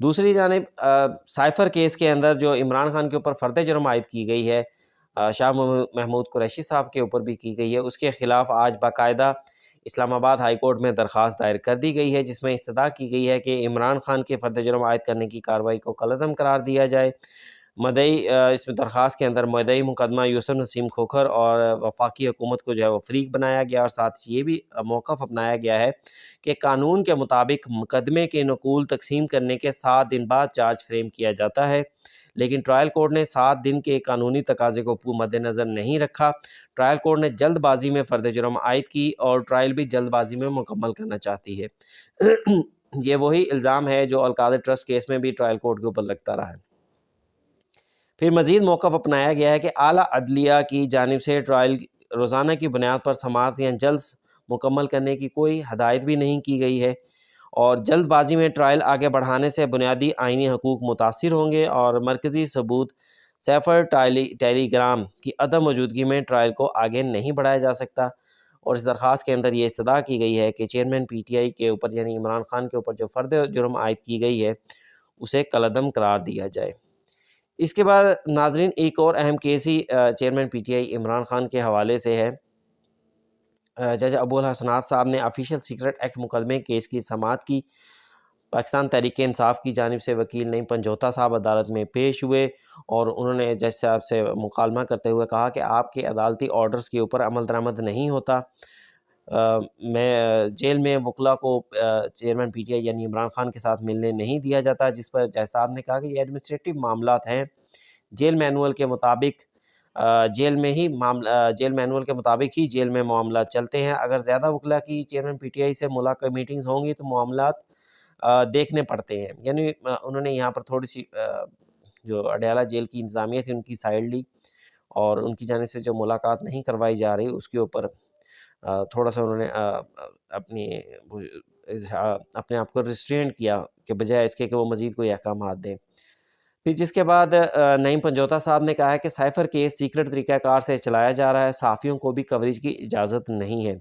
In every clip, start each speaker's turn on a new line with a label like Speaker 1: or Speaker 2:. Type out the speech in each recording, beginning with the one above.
Speaker 1: دوسری جانب cipher case کے اندر جو عمران خان کے اوپر فرد جرم عائد کی گئی ہے، شاہ محمود قریشی صاحب کے اوپر بھی کی گئی ہے، اس کے خلاف آج باقاعدہ اسلام آباد ہائی کورٹ میں درخواست دائر کر دی گئی ہے، جس میں استدعا کی گئی ہے کہ عمران خان کے فرد جرم عائد کرنے کی کارروائی کو کالعدم قرار دیا جائے۔ مدعی اس میں درخواست کے اندر مدعی مقدمہ یوسف نسیم کھوکھر اور وفاقی حکومت کو جو ہے وہ فریق بنایا گیا، اور ساتھ یہ بھی موقف اپنایا گیا ہے کہ قانون کے مطابق مقدمے کے نقول تقسیم کرنے کے 7 دن بعد چارج فریم کیا جاتا ہے، لیکن ٹرائل کورٹ نے 7 دن کے قانونی تقاضے کو مد نظر نہیں رکھا۔ ٹرائل کورٹ نے جلد بازی میں فرد جرم عائد کی اور ٹرائل بھی جلد بازی میں مکمل کرنا چاہتی ہے۔ یہ وہی الزام ہے جو القادر ٹرسٹ کیس میں بھی ٹرائل کورٹ کے اوپر لگتا رہا ہے۔ پھر مزید موقف اپنایا گیا ہے کہ اعلیٰ عدلیہ کی جانب سے ٹرائل روزانہ کی بنیاد پر سماعت یا جلد مکمل کرنے کی کوئی ہدایت بھی نہیں کی گئی ہے، اور جلد بازی میں ٹرائل آگے بڑھانے سے بنیادی آئینی حقوق متاثر ہوں گے، اور مرکزی ثبوت سیفر ٹیلی گرام کی عدم موجودگی میں ٹرائل کو آگے نہیں بڑھایا جا سکتا۔ اور اس درخواست کے اندر یہ استدعا کی گئی ہے کہ چیئرمین پی ٹی آئی کے اوپر یعنی عمران خان کے اوپر جو فرد جرم عائد کی گئی ہے اسے کالعدم قرار دیا جائے۔ اس کے بعد ناظرین ایک اور اہم case he chairman P T I Imran Khan کے حوالے سے ہے۔ جج ابو الحسنات صاحب نے آفیشیل سیکرٹ ایکٹ مقدمے کیس کی سماعت کی۔ پاکستان تحریک انصاف کی جانب سے وکیل نعیم پنجوتا صاحب عدالت میں پیش ہوئے، اور انہوں نے جج صاحب سے مکالمہ کرتے ہوئے کہا کہ آپ کے عدالتی آرڈرز کے اوپر عمل درآمد نہیں ہوتا۔ میں جیل میں وکلاء کو چیئرمین پی ٹی آئی یعنی عمران خان کے ساتھ ملنے نہیں دیا جاتا، جس پر جج صاحب نے کہا کہ یہ ایڈمنسٹریٹو معاملات ہیں، جیل مینول کے مطابق جیل مینول کے مطابق ہی جیل میں معاملات چلتے ہیں۔ اگر زیادہ وکلاء کی چیئرمین پی ٹی آئی سے ملاقات میٹنگز ہوں گی تو معاملات دیکھنے پڑتے ہیں۔ یعنی انہوں نے یہاں پر تھوڑی سی جو اڈیالہ جیل کی انتظامیہ تھی ان کی سائڈ لی، اور ان کی جانب سے جو ملاقات نہیں کروائی جا رہی اس کے اوپر تھوڑا سا انہوں نے اپنے آپ کو ریسٹرین کیا کہ بجائے اس کے کہ وہ مزید کوئی احکامات دیں۔ پھر جس کے بعد نعیم پنجوتا صاحب نے کہا ہے کہ سائفر کیس سیکرٹ طریقہ کار سے چلایا جا رہا ہے، صحافیوں کو بھی کوریج کی اجازت نہیں ہے،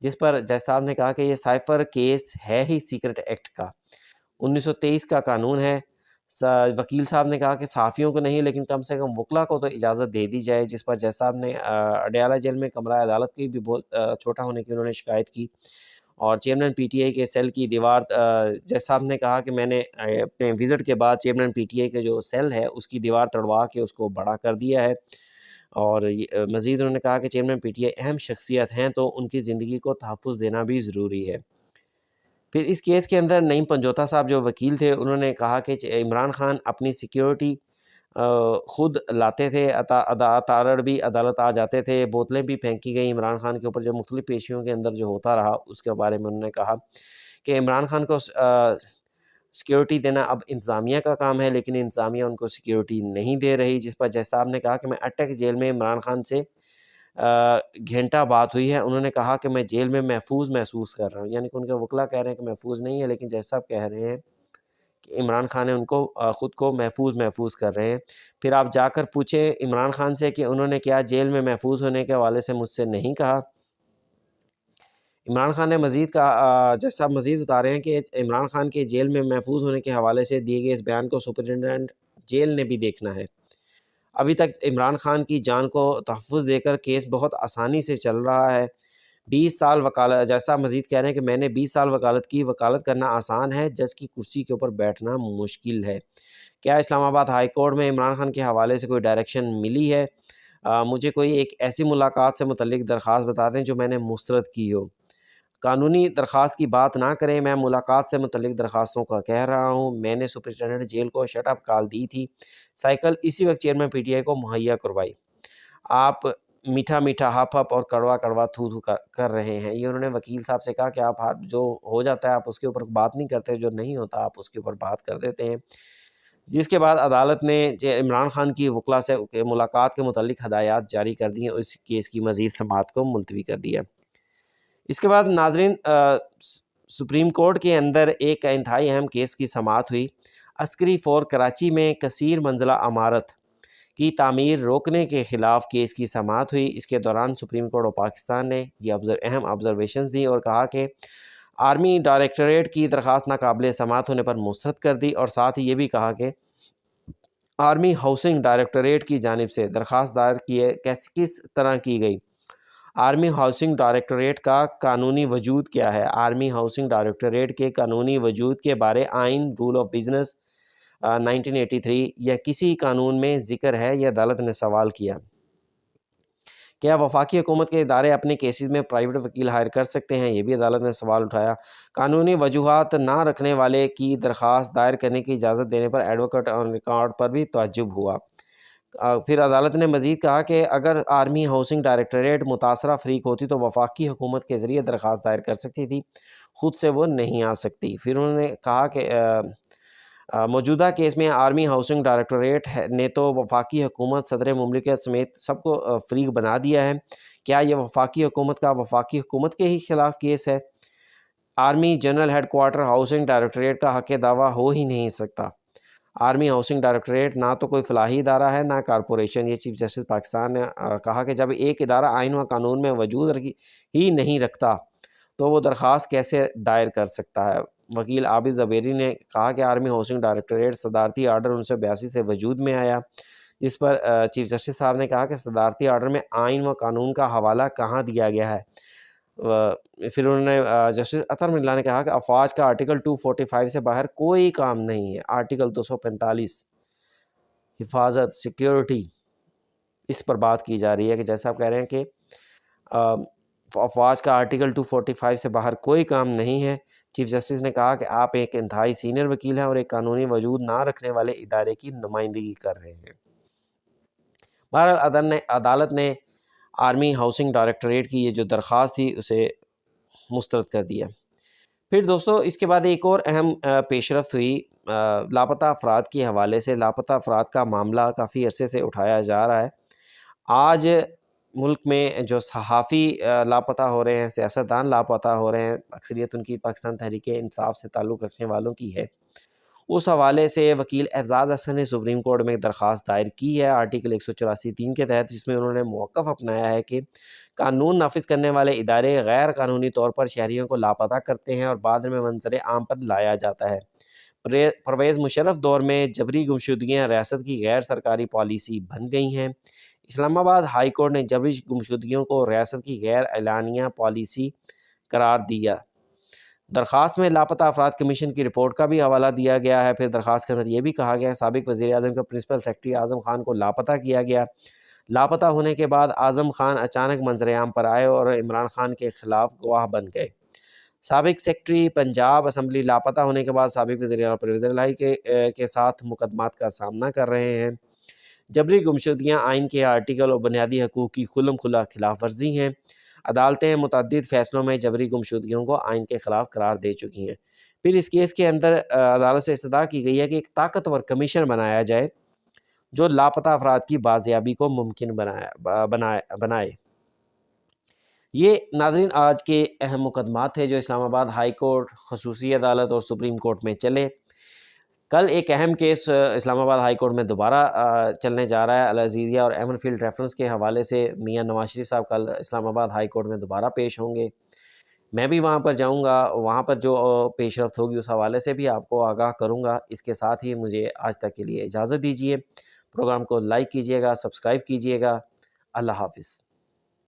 Speaker 1: جس پر جج صاحب نے کہا کہ یہ سائفر کیس ہے ہی سیکرٹ ایکٹ کا، 1923 کا قانون ہے۔ وکیل صاحب نے کہا کہ صحافیوں کو نہیں لیکن کم سے کم وکلاء کو تو اجازت دے دی جائے، جس پر جج صاحب نے اڈیالہ جیل میں کمرہ عدالت کی بھی بہت چھوٹا ہونے کی انہوں نے شکایت کی، اور چیئرمین پی ٹی آئی کے سیل کی دیوار جج صاحب نے کہا کہ میں نے اپنے وزٹ کے بعد چیئرمین پی ٹی آئی کے جو سیل ہے اس کی دیوار تڑوا کے اس کو بڑا کر دیا ہے، اور مزید انہوں نے کہا کہ چیئرمین پی ٹی آئی اہم شخصیت ہیں تو ان کی زندگی کو تحفظ دینا بھی ضروری ہے۔ پھر اس کیس کے اندر نعیم پنجوتا صاحب جو وکیل تھے انہوں نے کہا کہ عمران خان اپنی سیکیورٹی خود لاتے تھے، اتارڑ بھی عدالت آ جاتے تھے، بوتلیں بھی پھینکی گئی عمران خان کے اوپر، جو مختلف پیشیوں کے اندر جو ہوتا رہا اس کے بارے میں انہوں نے کہا کہ عمران خان کو سیکیورٹی دینا اب انتظامیہ کا کام ہے، لیکن انتظامیہ ان کو سیکیورٹی نہیں دے رہی، جس پر جج صاحب نے کہا کہ میں اٹک جیل میں عمران خان سے گھنٹہ بات ہوئی ہے، انہوں نے کہا کہ میں جیل میں محفوظ محسوس کر رہا ہوں، یعنی کہ ان کے وکلاء کہہ رہے ہیں کہ محفوظ نہیں ہے، لیکن جج صاحب کہہ رہے ہیں کہ عمران خان ان کو خود کو محفوظ کر رہے ہیں۔ پھر آپ جا کر پوچھیں عمران خان سے کہ انہوں نے کیا جیل میں محفوظ ہونے کے حوالے سے مجھ سے نہیں کہا۔ عمران خان نے مزید کہا، جج صاحب مزید بتا رہے ہیں کہ عمران خان کے جیل میں محفوظ ہونے کے حوالے سے دیے گئے اس بیان کو سپرنٹینڈنٹ جیل نے بھی دیکھنا ہے۔ ابھی تک عمران خان کی جان کو تحفظ دے کر کیس بہت آسانی سے چل رہا ہے۔ 20 سال وکالت، جیسا مزید کہہ رہے ہیں کہ میں نے 20 سال وکالت کی، وکالت کرنا آسان ہے، جج کی کرسی کے اوپر بیٹھنا مشکل ہے۔ کیا اسلام آباد ہائی کورٹ میں عمران خان کے حوالے سے کوئی ڈائریکشن ملی ہے؟ مجھے کوئی ایک ایسی ملاقات سے متعلق درخواست بتا دیں جو میں نے مسترد کی ہو۔ قانونی درخواست کی بات نہ کریں، میں ملاقات سے متعلق درخواستوں کا کہہ رہا ہوں۔ میں نے سپرنٹینڈنٹ جیل کو شٹ اپ کال دی تھی، سائیکل اسی وقت چیئرمین پی ٹی آئی کو مہیا کروائی۔ آپ میٹھا میٹھا ہپ ہپ اور کڑوا کڑوا تھو تھو کر رہے ہیں۔ یہ انہوں نے وکیل صاحب سے کہا کہ آپ جو ہو جاتا ہے آپ اس کے اوپر بات نہیں کرتے، جو نہیں ہوتا آپ اس کے اوپر بات کر دیتے ہیں۔ جس کے بعد عدالت نے عمران خان کی وکلاء سے ملاقات کے متعلق ہدایات جاری کر دی ہیں اور اس کیس کی مزید سماعت کو ملتوی کر دیا۔ اس کے بعد ناظرین سپریم کورٹ کے اندر ایک انتہائی اہم کیس کی سماعت ہوئی۔ عسکری فور کراچی میں کثیر منزلہ عمارت کی تعمیر روکنے کے خلاف کیس کی سماعت ہوئی۔ اس کے دوران سپریم کورٹ آف پاکستان نے یہ اہم آبزرویشنز دیں اور کہا کہ آرمی ڈائریکٹوریٹ کی درخواست ناقابل سماعت ہونے پر مسترد کر دی، اور ساتھ ہی یہ بھی کہا کہ آرمی ہاؤسنگ ڈائریکٹوریٹ کی جانب سے درخواست دائر کس طرح کی گئی، آرمی ہاؤسنگ ڈائریکٹوریٹ کا قانونی وجود کیا ہے، آرمی ہاؤسنگ ڈائریکٹوریٹ کے قانونی وجود کے بارے آئین رول آف بزنس 1983 یا کسی قانون میں ذکر ہے، یہ عدالت نے سوال کیا۔ کیا وفاقی حکومت کے ادارے اپنے کیسز میں پرائیویٹ وکیل ہائر کر سکتے ہیں، یہ بھی عدالت نے سوال اٹھایا۔ قانونی وجوہات نہ رکھنے والے کی درخواست دائر کرنے کی اجازت دینے پر ایڈوکیٹ آن ریکارڈ پر بھی تعجب ہوا۔ پھر عدالت نے مزید کہا کہ اگر آرمی ہاؤسنگ ڈائریکٹوریٹ متاثرہ فریق ہوتی تو وفاقی حکومت کے ذریعے درخواست دائر کر سکتی تھی، خود سے وہ نہیں آ سکتی۔ پھر انہوں نے کہا کہ موجودہ کیس میں آرمی ہاؤسنگ ڈائریکٹوریٹ نے تو وفاقی حکومت، صدر مملکت سمیت سب کو فریق بنا دیا ہے، کیا یہ وفاقی حکومت کا وفاقی حکومت کے ہی خلاف کیس ہے؟ Army general headquarter housing directorate کا حق دعویٰ ہو ہی نہیں سکتا۔ آرمی ہاؤسنگ ڈائریکٹوریٹ نہ تو کوئی فلاحی ادارہ ہے نہ کارپوریشن۔ یہ چیف جسٹس پاکستان نے کہا کہ جب ایک ادارہ آئین و قانون میں وجود ہی نہیں رکھتا تو وہ درخواست کیسے دائر کر سکتا ہے؟ وکیل عابد زبیری نے کہا کہ آرمی ہاؤسنگ ڈائریکٹوریٹ صدارتی آرڈر 1982 سے وجود میں آیا، جس پر چیف جسٹس صاحب نے کہا کہ صدارتی آرڈر میں آئین و قانون کا حوالہ کہاں دیا گیا ہے؟ پھر انہوں نے جسٹس اطہر من اللہ نے کہا کہ افواج کا آرٹیکل 245 سے باہر کوئی کام نہیں ہے۔ آرٹیکل 245 حفاظت، سیکیورٹی، اس پر بات کی جا رہی ہے کہ جیسا آپ کہہ رہے ہیں کہ افواج کا آرٹیکل 245 سے باہر کوئی کام نہیں ہے۔ چیف جسٹس نے کہا کہ آپ ایک انتہائی سینئر وکیل ہیں اور ایک قانونی وجود نہ رکھنے والے ادارے کی نمائندگی کر رہے ہیں۔ بہرحال عدالت نے آرمی ہاؤسنگ ڈائریکٹوریٹ کی یہ جو درخواست تھی اسے مسترد کر دیا۔ پھر دوستو اس کے بعد ایک اور اہم پیش رفت ہوئی لاپتہ افراد کے حوالے سے۔ لاپتہ افراد کا معاملہ کافی عرصے سے اٹھایا جا رہا ہے۔ آج ملک میں جو صحافی لاپتہ ہو رہے ہیں، سیاستدان لاپتہ ہو رہے ہیں، اکثریت ان کی پاکستان تحریک انصاف سے تعلق رکھنے والوں کی ہے۔ اس حوالے سے وکیل اعزاز حسن نے سپریم کورٹ میں ایک درخواست دائر کی ہے آرٹیکل 184(3) کے تحت، جس میں انہوں نے موقف اپنایا ہے کہ قانون نافذ کرنے والے ادارے غیر قانونی طور پر شہریوں کو لاپتہ کرتے ہیں اور بعد میں منظر عام پر لایا جاتا ہے۔ پرویز مشرف دور میں جبری گمشدگیاں ریاست کی غیر سرکاری پالیسی بن گئی ہیں۔ اسلام آباد ہائی کورٹ نے جبری گمشدگیوں کو ریاست کی غیر اعلانیہ پالیسی قرار دیا۔ درخواست میں لاپتہ افراد کمیشن کی رپورٹ کا بھی حوالہ دیا گیا ہے۔ پھر درخواست کے اندر یہ بھی کہا گیا ہے سابق وزیر اعظم کے پرنسپل سیکرٹری اعظم خان کو لاپتہ کیا گیا۔ لاپتہ ہونے کے بعد اعظم خان اچانک منظر عام پر آئے اور عمران خان کے خلاف گواہ بن گئے۔ سابق سیکرٹری پنجاب اسمبلی لاپتہ ہونے کے بعد سابق وزیر اعلیٰ پرویز الہی کے ساتھ مقدمات کا سامنا کر رہے ہیں۔ جبری گمشدگیاں آئین کے آرٹیکل اور بنیادی حقوق کی کھلم کھلا خلاف ورزی ہیں۔ عدالتیں متعدد فیصلوں میں جبری گمشدگیوں کو آئین کے خلاف قرار دے چکی ہیں۔ پھر اس کیس کے اندر عدالت سے استدعا کی گئی ہے کہ ایک طاقتور کمیشن بنایا جائے جو لاپتہ افراد کی بازیابی کو ممکن بنائے۔ یہ ناظرین آج کے اہم مقدمات تھے جو اسلام آباد ہائی کورٹ، خصوصی عدالت اور سپریم کورٹ میں چلے۔ کل ایک اہم کیس اسلام آباد ہائی کورٹ میں دوبارہ چلنے جا رہا ہے۔ العزیزیہ اور ایمن فیلڈ ریفرنس کے حوالے سے میاں نواز شریف صاحب کل اسلام آباد ہائی کورٹ میں دوبارہ پیش ہوں گے۔ میں بھی وہاں پر جاؤں گا، وہاں پر جو پیش رفت ہوگی اس حوالے سے بھی آپ کو آگاہ کروں گا۔ اس کے ساتھ ہی مجھے آج تک کے لیے اجازت دیجیے۔ پروگرام کو لائک کیجیے گا، سبسکرائب کیجیے گا۔ اللہ حافظ۔